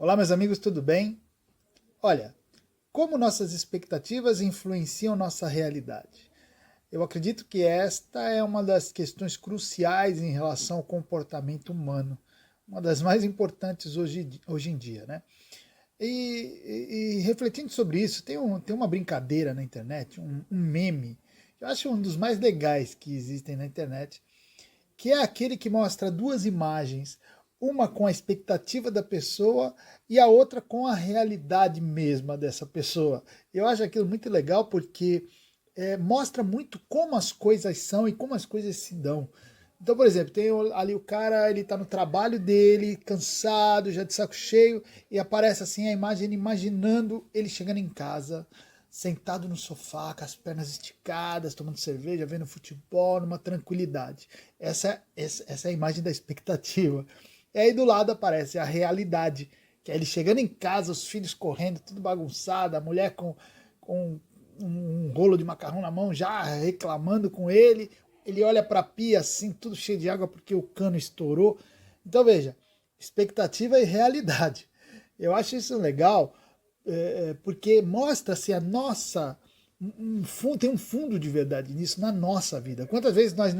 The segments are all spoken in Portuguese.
Olá, meus amigos, tudo bem? Olha, como nossas expectativas influenciam nossa realidade? Eu acredito que esta é uma das questões cruciais em relação ao comportamento humano, uma das mais importantes hoje em dia, né? E refletindo sobre isso, tem uma brincadeira na internet, um meme, que eu acho um dos mais legais que existem na internet, que é aquele que mostra duas imagens, uma com a expectativa da pessoa e a outra com a realidade mesma dessa pessoa. Eu acho aquilo muito legal porque mostra muito como as coisas são e como as coisas se dão. Então, por exemplo, tem ali o cara, ele tá no trabalho dele, cansado, já de saco cheio, e aparece assim a imagem, ele imaginando ele chegando em casa, sentado no sofá, com as pernas esticadas, tomando cerveja, vendo futebol, numa tranquilidade. Essa é a imagem da expectativa. E aí do lado aparece a realidade, que é ele chegando em casa, os filhos correndo, tudo bagunçado, a mulher com um rolo de macarrão na mão, já reclamando com ele olha para a pia assim, tudo cheio de água porque o cano estourou. Então veja, expectativa e realidade. Eu acho isso legal, porque mostra-se a nossa, tem um fundo de verdade nisso na nossa vida. Quantas vezes nós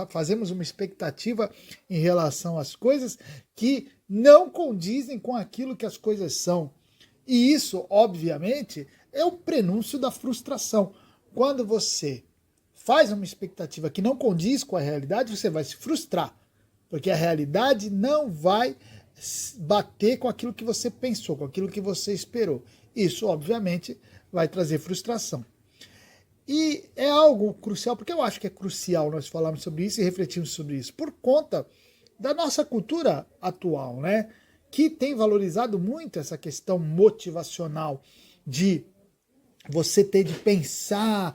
fazemos uma expectativa em relação às coisas que não condizem com aquilo que as coisas são. E isso, obviamente, é o prenúncio da frustração. Quando você faz uma expectativa que não condiz com a realidade, você vai se frustrar, porque a realidade não vai bater com aquilo que você pensou, com aquilo que você esperou. Isso, obviamente, vai trazer frustração. E é algo crucial, porque eu acho que é crucial nós falarmos sobre isso e refletirmos sobre isso, por conta da nossa cultura atual, né? Que tem valorizado muito essa questão motivacional de você ter de pensar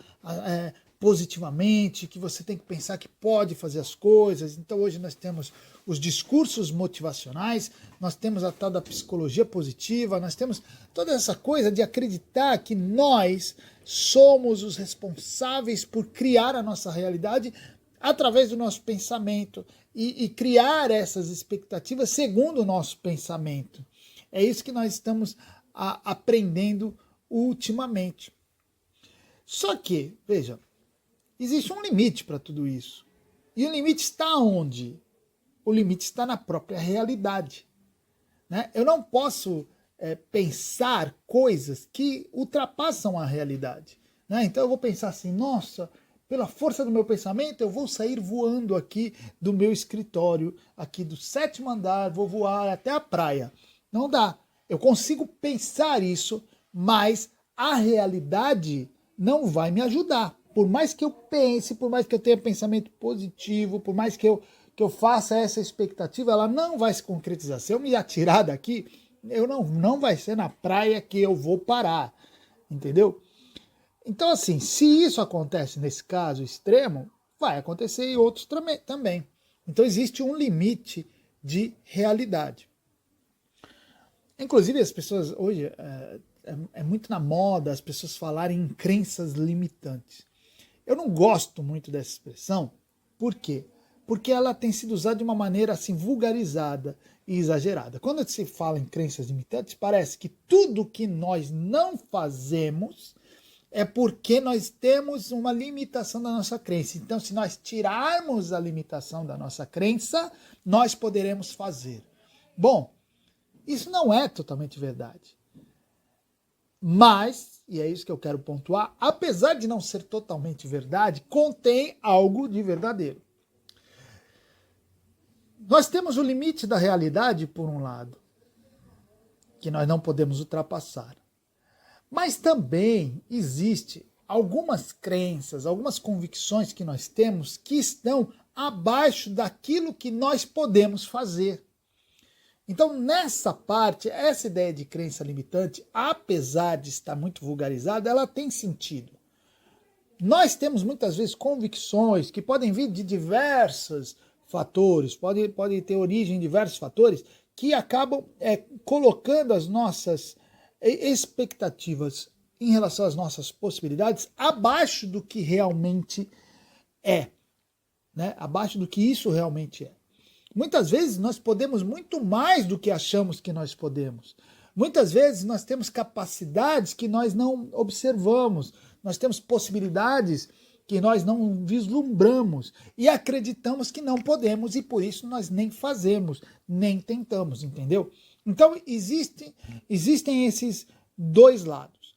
positivamente, que você tem que pensar que pode fazer as coisas. Então hoje nós temos os discursos motivacionais, nós temos a tal da psicologia positiva, nós temos toda essa coisa de acreditar que nós somos os responsáveis por criar a nossa realidade através do nosso pensamento e criar essas expectativas segundo o nosso pensamento. É isso que nós estamos aprendendo ultimamente. Só que, veja, existe um limite para tudo isso. E o limite está onde? O limite está na própria realidade. Né? Eu não posso pensar coisas que ultrapassam a realidade. Né? Então eu vou pensar assim, nossa, pela força do meu pensamento, eu vou sair voando aqui do meu escritório, aqui do 7º andar, vou voar até a praia. Não dá. Eu consigo pensar isso, mas a realidade não vai me ajudar. Por mais que eu pense, por mais que eu tenha pensamento positivo, por mais que eu faça essa expectativa, ela não vai se concretizar. Se eu me atirar daqui, não vai ser na praia que eu vou parar, entendeu? Então, assim, se isso acontece nesse caso extremo, vai acontecer em outros também. Então, existe um limite de realidade. Inclusive, as pessoas hoje, é muito na moda as pessoas falarem em crenças limitantes. Eu não gosto muito dessa expressão, por quê? Porque ela tem sido usada de uma maneira assim vulgarizada e exagerada. Quando se fala em crenças limitantes, parece que tudo que nós não fazemos é porque nós temos uma limitação da nossa crença. Então, se nós tirarmos a limitação da nossa crença, nós poderemos fazer. Bom, isso não é totalmente verdade. Mas, e é isso que eu quero pontuar, apesar de não ser totalmente verdade, contém algo de verdadeiro. Nós temos o limite da realidade, por um lado, que nós não podemos ultrapassar. Mas também existe algumas crenças, algumas convicções que nós temos que estão abaixo daquilo que nós podemos fazer. Então, nessa parte, essa ideia de crença limitante, apesar de estar muito vulgarizada, ela tem sentido. Nós temos muitas vezes convicções que podem vir de diversos fatores, podem ter origem em diversos fatores, que acabam colocando as nossas expectativas em relação às nossas possibilidades abaixo do que realmente é. Né? Abaixo do que isso realmente é. Muitas vezes nós podemos muito mais do que achamos que nós podemos. Muitas vezes nós temos capacidades que nós não observamos, nós temos possibilidades que nós não vislumbramos e acreditamos que não podemos e por isso nós nem fazemos, nem tentamos, entendeu? Então existem esses dois lados.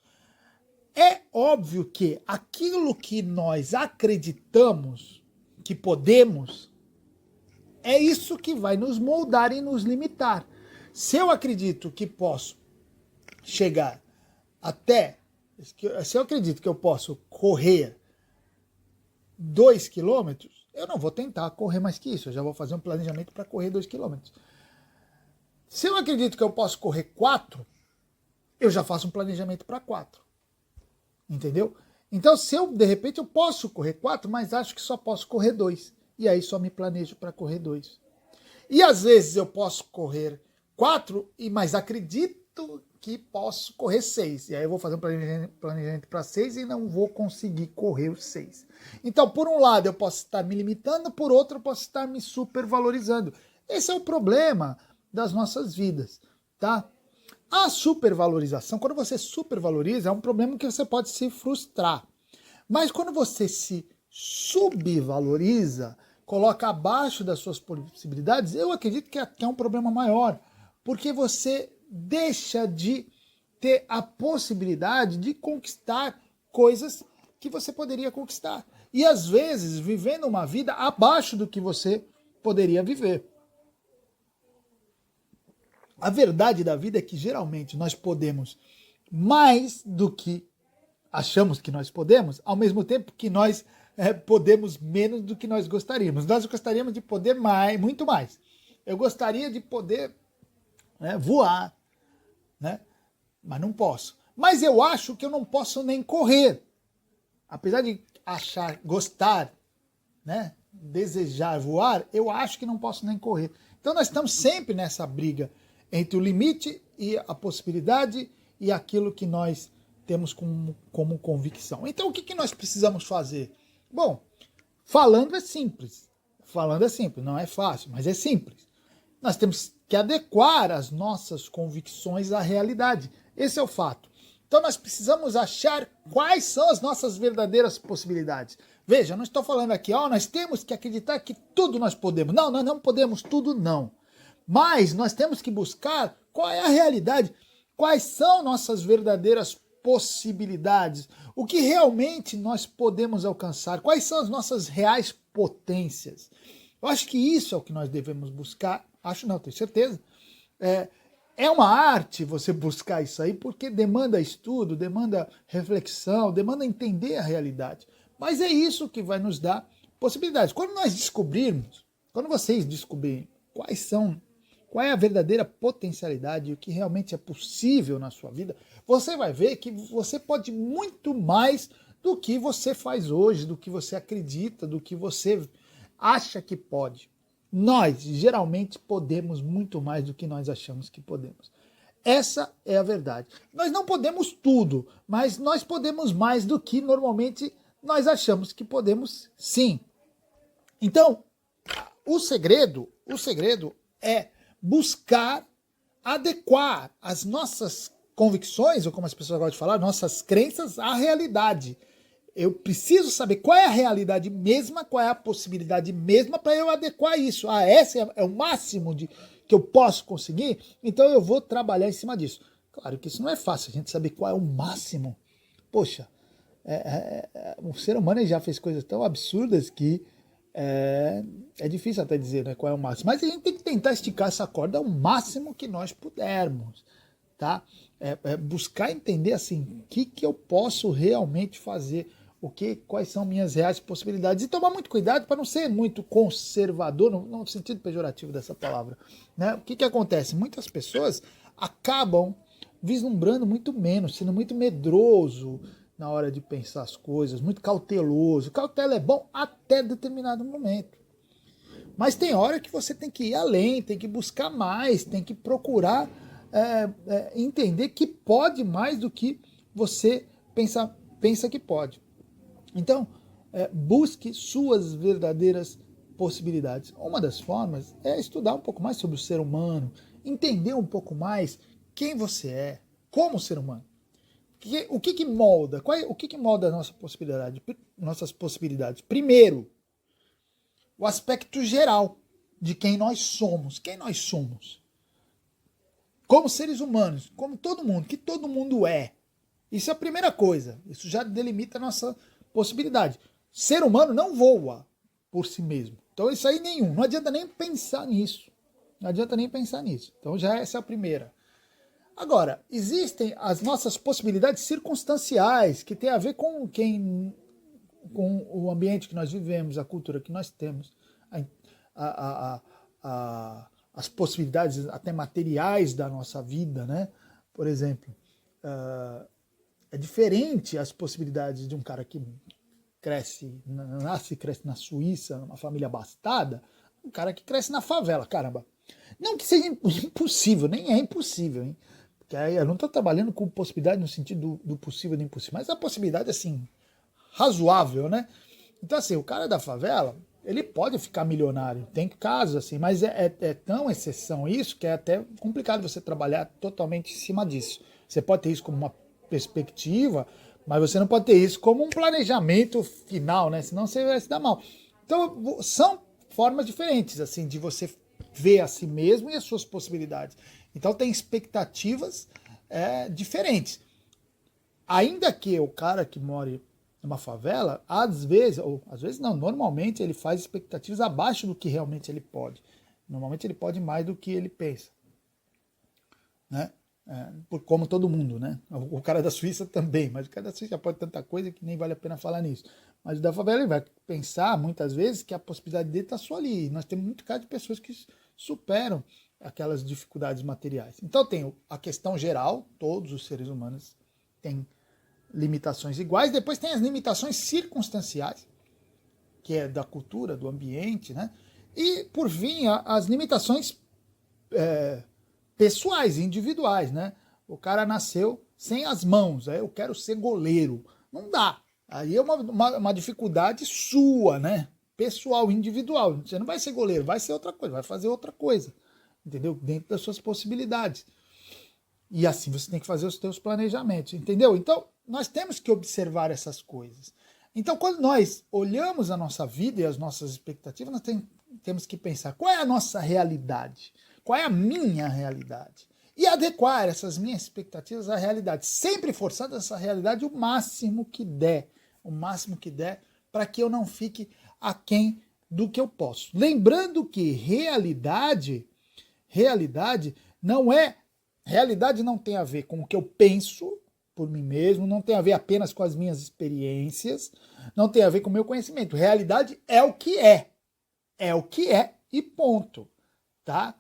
É óbvio que aquilo que nós acreditamos que podemos, é isso que vai nos moldar e nos limitar. Se eu acredito que posso chegar até, se eu acredito que eu posso correr 2 quilômetros, eu não vou tentar correr mais que isso, eu já vou fazer um planejamento para correr 2 quilômetros. Se eu acredito que eu posso correr 4, eu já faço um planejamento para 4. Entendeu? Então, se eu, de repente, eu posso correr 4, mas acho que só posso correr 2. E aí só me planejo para correr 2. E às vezes eu posso correr 4, mas acredito que posso correr 6. E aí eu vou fazer um planejamento para 6 e não vou conseguir correr os 6. Então, por um lado, eu posso estar me limitando, por outro, eu posso estar me supervalorizando. Esse é o problema das nossas vidas, tá? A supervalorização, quando você supervaloriza, é um problema que você pode se frustrar. Mas quando você se subvaloriza, coloca abaixo das suas possibilidades, eu acredito que é um problema maior, porque você deixa de ter a possibilidade de conquistar coisas que você poderia conquistar. E às vezes vivendo uma vida abaixo do que você poderia viver. A verdade da vida é que geralmente nós podemos mais do que achamos que nós podemos, ao mesmo tempo que nós podemos menos do que nós gostaríamos. Nós gostaríamos de poder mais, muito mais. Eu gostaria de poder voar, né? Mas não posso. Mas eu acho que eu não posso nem correr. Apesar de achar, gostar, né? Desejar voar, eu acho que não posso nem correr. Então nós estamos sempre nessa briga entre o limite e a possibilidade e aquilo que nós temos como convicção. Então o que nós precisamos fazer? Bom, falando é simples. Falando é simples, não é fácil, mas é simples. Nós temos que adequar as nossas convicções à realidade. Esse é o fato. Então nós precisamos achar quais são as nossas verdadeiras possibilidades. Veja, eu não estou falando aqui, nós temos que acreditar que tudo nós podemos. Não, nós não podemos tudo, não. Mas nós temos que buscar qual é a realidade, quais são nossas verdadeiras possibilidades, o que realmente nós podemos alcançar, quais são as nossas reais potências. Eu acho que isso é o que nós devemos buscar, acho não, tenho certeza. É uma arte você buscar isso aí, porque demanda estudo, demanda reflexão, demanda entender a realidade. Mas é isso que vai nos dar possibilidades. Quando nós descobrirmos, quando vocês descobrirem qual é a verdadeira potencialidade e o que realmente é possível na sua vida, você vai ver que você pode muito mais do que você faz hoje, do que você acredita, do que você acha que pode. Nós, geralmente, podemos muito mais do que nós achamos que podemos. Essa é a verdade. Nós não podemos tudo, mas nós podemos mais do que normalmente nós achamos que podemos, sim. Então, o segredo é buscar adequar as nossas convicções, ou como as pessoas gostam de falar, nossas crenças à realidade. Eu preciso saber qual é a realidade mesma, qual é a possibilidade mesma para eu adequar isso. Esse é o máximo que eu posso conseguir, então eu vou trabalhar em cima disso. Claro que isso não é fácil, a gente saber qual é o máximo. Poxa, o ser humano já fez coisas tão absurdas que é difícil até dizer, né, qual é o máximo. Mas a gente tem que tentar esticar essa corda ao máximo que nós pudermos. Tá? Buscar entender assim, o que eu posso realmente fazer, quais são minhas reais possibilidades, e tomar muito cuidado para não ser muito conservador, no sentido pejorativo dessa palavra. Né? O que acontece? Muitas pessoas acabam vislumbrando muito menos, sendo muito medroso na hora de pensar as coisas, muito cauteloso. Cautela é bom até determinado momento. Mas tem hora que você tem que ir além, tem que buscar mais, tem que procurar entender que pode mais do que você pensa que pode. Então, busque suas verdadeiras possibilidades? Uma das formas é estudar um pouco mais sobre o ser humano, entender um pouco mais quem você é, como ser humano. O que molda? O que molda a nossas possibilidades? Primeiro, o aspecto geral de quem nós somos. Quem nós somos? Como seres humanos, como todo mundo, que todo mundo é. Isso é a primeira coisa. Isso já delimita a nossa possibilidade. Ser humano não voa por si mesmo. Então isso aí nenhum. Não adianta nem pensar nisso. Não adianta nem pensar nisso. Então já essa é a primeira. Agora, existem as nossas possibilidades circunstanciais, que tem a ver com com o ambiente que nós vivemos, a cultura que nós temos, as possibilidades até materiais da nossa vida, né? Por exemplo, é diferente as possibilidades de um cara que nasce e cresce na Suíça, numa família abastada, um cara que cresce na favela, caramba. Não que seja impossível, nem é impossível, hein? Porque aí eu não estou trabalhando com possibilidade no sentido do possível e do impossível, mas a possibilidade, assim, razoável, né? Então, assim, o cara da favela, ele pode ficar milionário, tem casos assim, mas é tão exceção isso que é até complicado você trabalhar totalmente em cima disso. Você pode ter isso como uma perspectiva, mas você não pode ter isso como um planejamento final, né? Senão você vai se dar mal. Então, são formas diferentes, assim, de você ver a si mesmo e as suas possibilidades. Então, tem expectativas diferentes. Ainda que o cara que mora numa favela, às vezes não, normalmente ele faz expectativas abaixo do que realmente ele pode. Normalmente ele pode mais do que ele pensa. Né? Como todo mundo, né? O cara da Suíça também, mas o cara da Suíça já pode tanta coisa que nem vale a pena falar nisso. Mas o da favela ele vai pensar muitas vezes que a possibilidade dele está só ali. Nós temos muito caso de pessoas que superam aquelas dificuldades materiais. Então tem a questão geral, todos os seres humanos têm limitações iguais, depois tem as limitações circunstanciais, que é da cultura, do ambiente, né? E, por fim, as limitações pessoais, individuais, né? O cara nasceu sem as mãos, aí eu quero ser goleiro. Não dá. Aí é uma dificuldade sua, né? Pessoal, individual. Você não vai ser goleiro, vai ser outra coisa, vai fazer outra coisa. Entendeu? Dentro das suas possibilidades. E assim você tem que fazer os seus planejamentos, entendeu? Então, nós temos que observar essas coisas. Então, quando nós olhamos a nossa vida e as nossas expectativas, nós temos que pensar qual é a nossa realidade, qual é a minha realidade. E adequar essas minhas expectativas à realidade, sempre forçando essa realidade o máximo que der, para que eu não fique aquém do que eu posso. Lembrando que realidade não tem a ver com o que eu penso por mim mesmo, não tem a ver apenas com as minhas experiências, não tem a ver com o meu conhecimento. Realidade é o que é. É o que é e ponto. Tá?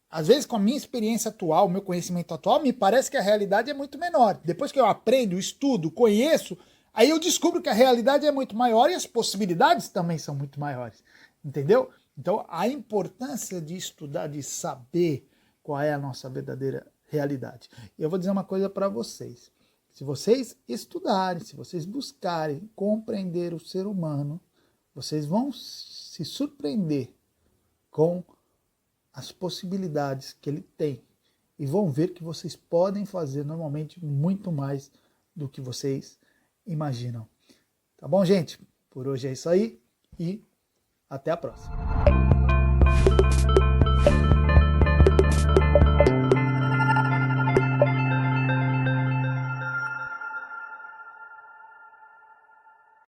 Às vezes, com a minha experiência atual, o meu conhecimento atual, me parece que a realidade é muito menor. Depois que eu aprendo, estudo, conheço, aí eu descubro que a realidade é muito maior e as possibilidades também são muito maiores. Entendeu? Então, a importância de estudar, de saber qual é a nossa verdadeira realidade. E eu vou dizer uma coisa para vocês. Se vocês estudarem, se vocês buscarem compreender o ser humano, vocês vão se surpreender com as possibilidades que ele tem e vão ver que vocês podem fazer normalmente muito mais do que vocês imaginam. Tá bom, gente? Por hoje é isso aí e até a próxima.